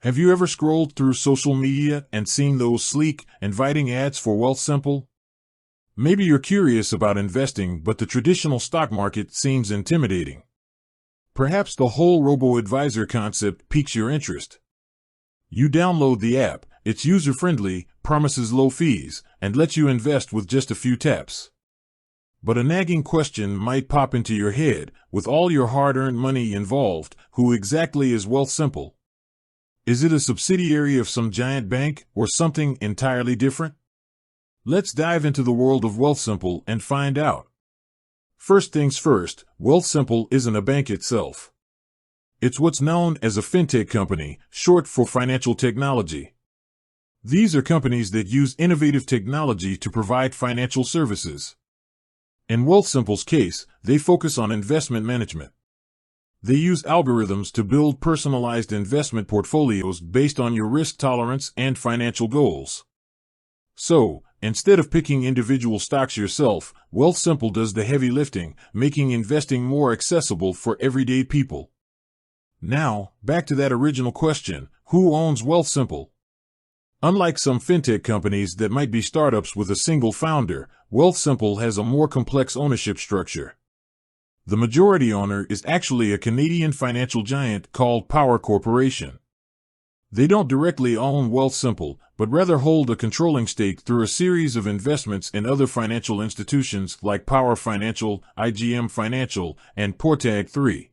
Have you ever scrolled through social media and seen those sleek, inviting ads for Wealthsimple? Maybe you're curious about investing, but the traditional stock market seems intimidating. Perhaps the whole robo-advisor concept piques your interest. You download the app, it's user-friendly, promises low fees, and lets you invest with just a few taps. But a nagging question might pop into your head: with all your hard-earned money involved, who exactly is Wealthsimple? Is it a subsidiary of some giant bank or something entirely different? Let's dive into the world of Wealthsimple and find out. First things first, Wealthsimple isn't a bank itself. It's what's known as a fintech company, short for financial technology. These are companies that use innovative technology to provide financial services. In Wealthsimple's case, they focus on investment management. They use algorithms to build personalized investment portfolios based on your risk tolerance and financial goals. So, instead of picking individual stocks yourself, Wealthsimple does the heavy lifting, making investing more accessible for everyday people. Now, back to that original question: who owns Wealthsimple? Unlike some fintech companies that might be startups with a single founder, Wealthsimple has a more complex ownership structure. The majority owner is actually a Canadian financial giant called Power Corporation. They don't directly own Wealthsimple, but rather hold a controlling stake through a series of investments in other financial institutions like Power Financial, IGM Financial, and Portag 3.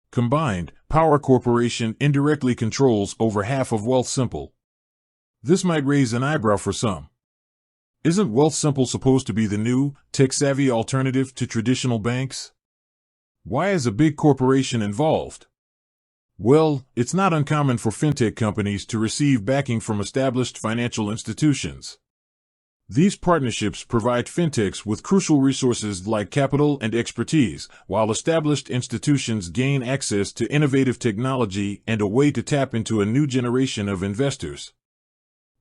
Combined, Power Corporation indirectly controls over half of Wealthsimple. This might raise an eyebrow for some. Isn't Wealthsimple supposed to be the new, tech-savvy alternative to traditional banks? Why is a big corporation involved? Well, it's not uncommon for fintech companies to receive backing from established financial institutions. These partnerships provide fintechs with crucial resources like capital and expertise, while established institutions gain access to innovative technology and a way to tap into a new generation of investors.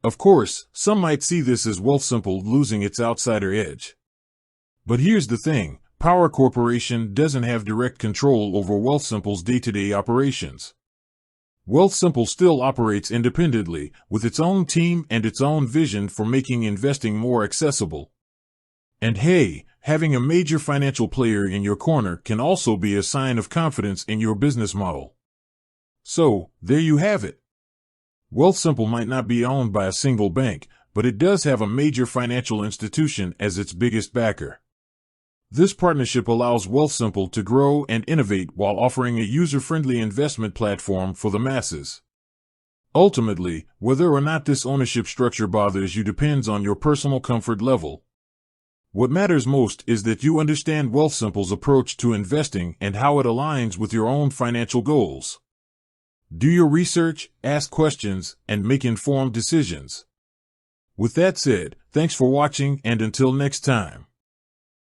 Of course, some might see this as Wealthsimple losing its outsider edge. But here's the thing: Power Corporation doesn't have direct control over Wealthsimple's day-to-day operations. Wealthsimple still operates independently, with its own team and its own vision for making investing more accessible. And hey, having a major financial player in your corner can also be a sign of confidence in your business model. So, there you have it. Wealthsimple might not be owned by a single bank, but it does have a major financial institution as its biggest backer. This partnership allows Wealthsimple to grow and innovate while offering a user-friendly investment platform for the masses. Ultimately, whether or not this ownership structure bothers you depends on your personal comfort level. What matters most is that you understand Wealthsimple's approach to investing and how it aligns with your own financial goals. Do your research, ask questions, and make informed decisions. With that said, thanks for watching, and until next time.